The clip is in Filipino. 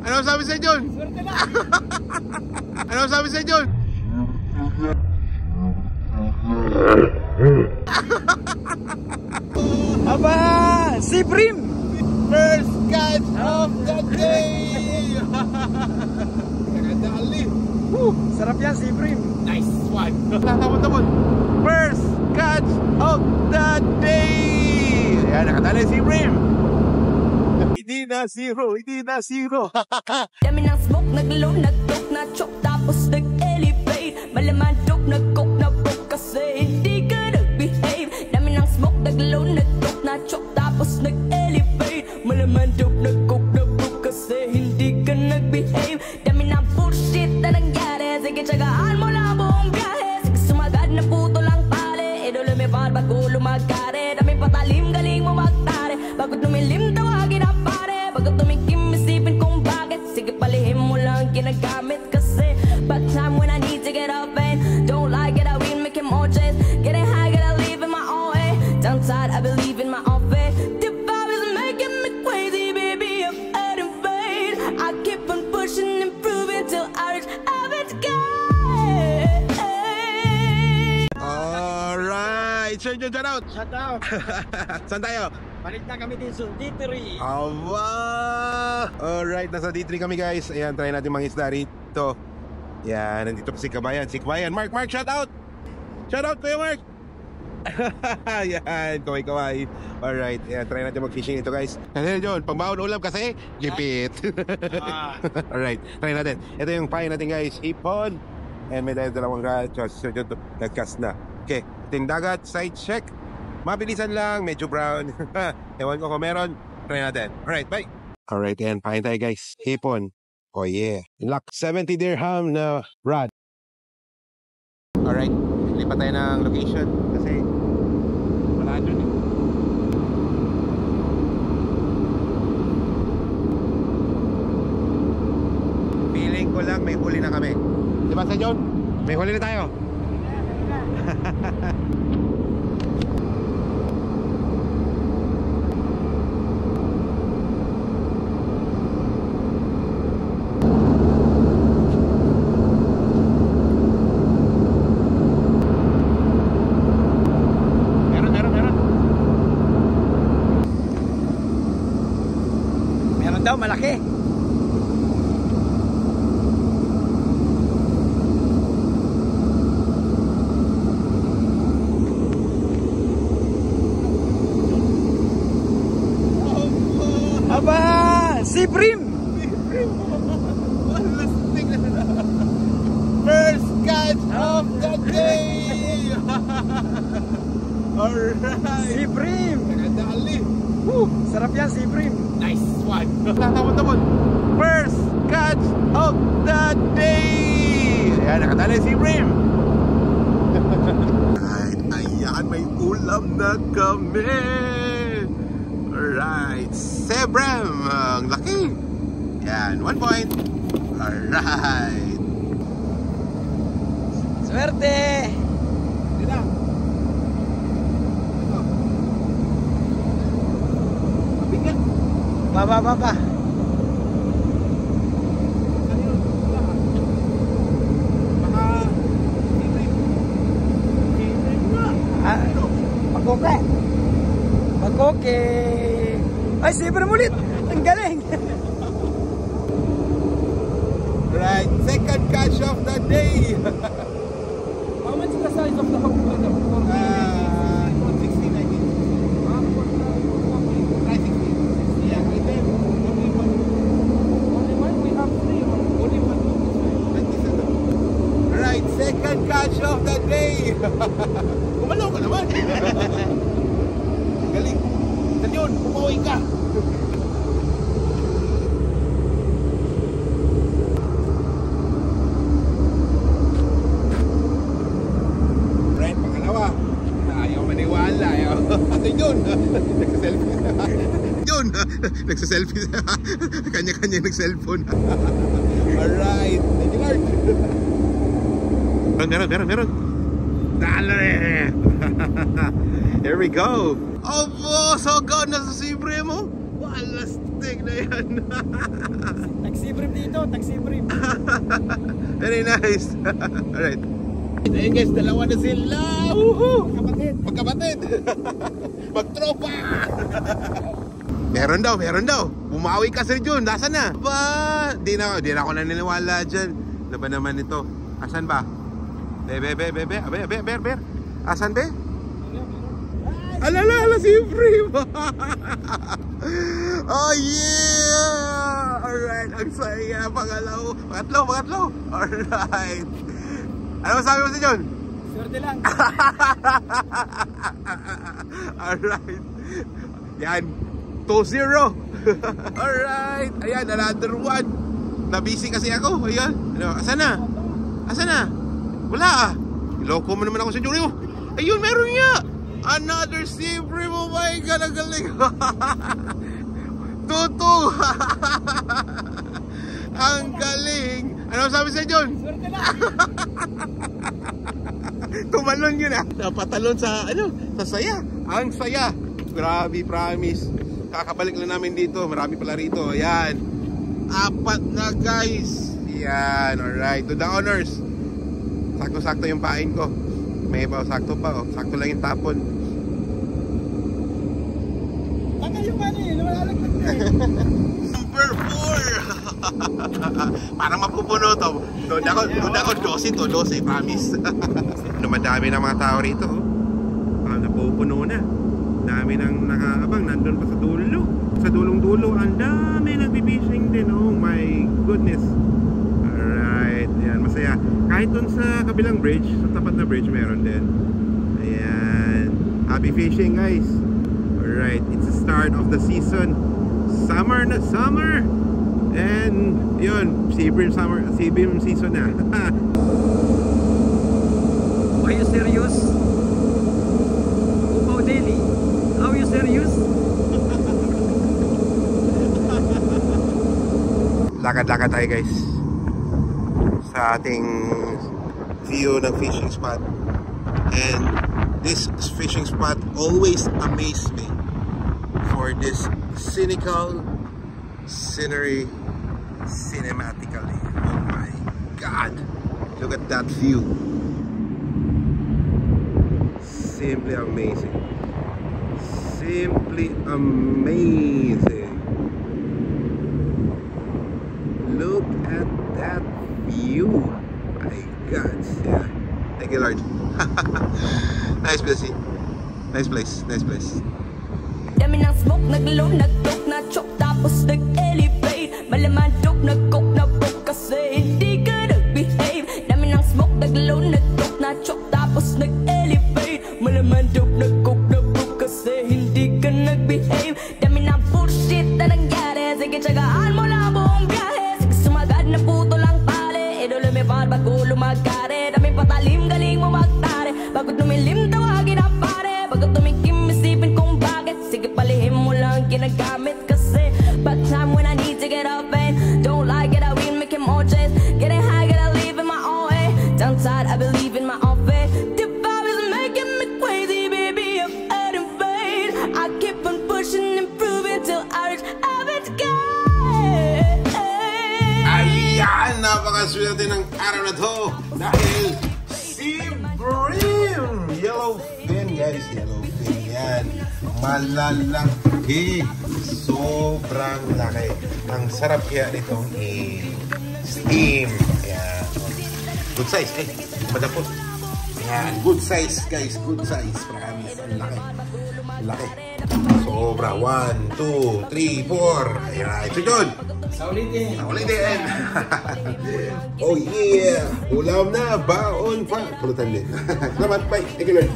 Ano sabi sa John? Swerte na. Ano sabi sa John? Aba, si Prim! First catch of the day! Nagdali. Sarap yan, si Prim. Nice one. Tamon. First catch of the day! Ayan, nakadali si Prim. Hindi na zero. Dami ng smoke, naglow, nag-talk, na-chok, tapos nag-elevate. Malaman joke, nag-coke, na-broke kasi hindi ka nag-behave. Dami ng smoke, naglow, nag-talk, na-chok, tapos nag-elevate. Malaman joke, nag-coke, na-broke kasi hindi ka nag-behave. Dami ng bullshit na nangyari, sige tsagaan mo lang buong biyahe. Sige sumagad na puto lang pare, edo lumipad bago lumagare. Dami patalim, galing mo magtare, bago tumilim tawagin ang pare. Bago tumikim, isipin kung bakit, sige palihim mo lang ginagamit kasi. But time when I need to get up and don't like it, I win, making more chance. Getting high, gotta live in my own way. Downside, I believe in my own faith. The vibe is making me crazy, baby, I'm adding fade. I keep on pushing, improving till I reach average gain. Alright, Sir John, shout out. Shut out. Saan tayo? Balik na kami din sa D3. Aba! Alright, nasa D3 kami guys. Ayan, try natin mangisda rito. Yan, nandito pa si Kabayan. Mark, shout out! Shout out, Kuya Mark! Yan, kaway. Alright, ayan, try natin mag-fishing ito guys. Kasi John, pangbaon ulam kasi, gipit. Alright, try natin. Ito yung pain natin guys, hipon. And may dahil dalawang catch. Sir John, nag-cast na. Okay, ting dagat, side check. Mabilisan lang, medyo brown. Ewan ko kung meron. Try natin. Alright, bye! Alright, ayan, pain tayo guys. Hipon. Oh yeah. Lock 70 dirham na rod. Alright, lipat tayo ng location kasi wala dun eh. Feeling ko lang may huli na kami. Diba sa John? May huli na tayo. Meron daw, malaki. Aba, si Prim! First catch of the day! Alright! Si Prim! Nagdali! Sarap yan, si Prim. Nice one! Tamon. First catch of the day! Ayan, nakadali si Prim! Alright, ayan, may ulam na kami! Alright, Sebram! Ang laki! Ayan, 1 point! Alright! Swerte! Hindi na! Mabigat! Baba. Magkoke. Ay, si Prim ulit. Ang galing. Right, second catch of the day! How much is the size of the hook? 16, I think. 16. Yeah, right there. Only one. Only one? We have three. Only one. Right, second catch of the day! Kumalaw ka naman! Galing! Saan yun? Pumuwi ka! Right, pangalawa. Ayaw maniwala. Ate Jun! Nagsaselfie. Jun! Nagsaselfie. Kanya-kanya nag-cellphone. Alright. Thank you, Lord. Meron. Dale! Here we go! Oh, so gone na sa sibre mo! Walastig! Big na yan. Taxi brief dito, taxi brief. Very nice. Alright. Ayun guys, dalawa na sila. Kapatid. Magkapatid. Magtropa. Meron daw. Bumawi ka, Sir Jun. Nasaan na? Ba? Di na ako naniniwala dyan. Ano ba naman ito? Asan ba? Bebe. Asan be? Alala, si Free. Oh yeah! Alright, ang saya. Pangatlo. Alright. Ano masabi mo si John? Swerte lang. Alright. Yan. 2-0. Alright. Ayan, another one. Nabisi kasi ako. Ayan. Ano, asan na? Wala ah. Iloko mo naman ako sa Junior. Ayun, meron niya. Another Sibri mo. My God, ang galing. 2-2. Ang galing. Ano sabi sa John? Swerte lang. Tumalon yun ah. Napatalon sa sa saya. Ang saya. Grabe, promise. Kakabalik lang namin dito. Marami pala rito. Ayan. 4 na guys. Ayan. Alright. To the honors. Sakto-sakto yung pain ko. May iba. Sakto pa. Sakto lang yung tapon. Baka yung lumalaglag na Number 4. Parang mapupuno to. Doon ako 12, promise. Madami ng mga tao rito. Napupuno na. Dami nang nakaabang. Nandun pa sa dulo. Sa dulong-dulo. Ang dami nagpipishing din. Oh my goodness. Alright. Ayan, masaya. Kahit dun sa kabilang bridge, sa tapat na bridge, meron din. Ayan. Happy fishing guys. Alright. It's the start of the season. Summer na summer. And yun, Seabeam season na. Are you serious? Upaw Daily? Are you serious? Lakad-lakad tayo guys sa ating view ng fishing spot. And this fishing spot always amazed me for this cynical scenery cinematically. Oh my God, look at that view. Simply amazing. Simply amazing. Look at that view. My God. Yeah. Thank you, Lord. Nice place. Nice place. Nice place. Dami ng smoke, naglow, nag-talk, na-chok, tapos nag-elevate. Malaman joke, nag-coke, na-broke kasi hindi ka nag-behave. Dami ng smoke, naglow, nag-talk, na-chok, tapos nag-elevate. Malaman joke, nag-coke, na-broke kasi hindi ka nag-behave. Dami ng bullshit na nangyari. Sige, tsagaan mo lang buong biyahe. Sige, sumagad na puto lang pare. Edo lumipad bago lumagkari. Daming patalim, galing mo magtari. Bago tumilim, tawagin ang pare. Bago tumikim, isipin kung bakit. Sige, palihim mo lang ginagamit kasi but time when I need to get up and don't like it, I win, making more chase. Getting high, gotta live in my own way. Downside, I believe in my own faith. The vibe is making me crazy, baby, I'm adding fade. I keep on pushing, improving till I reach average gate. Ayan! Napakaswerte ng araw na to dahil Seabeam Yellowfin guys. Yellowfin yan. Malalaki. Sobrang laki. Ang sarap kaya nitong i-steam. Ayan. Good size. Madapot. Ayan. Good size guys. Good size. Promise. Ang laki. Ang laki. Sobra. 1, 2, 3, 4. Ayan. Ito yun. Saulitin. Saulitin. Oh yeah. Ulam na. Baon pa. Pulutan din. Salamat. Bye. Thank you, Lord.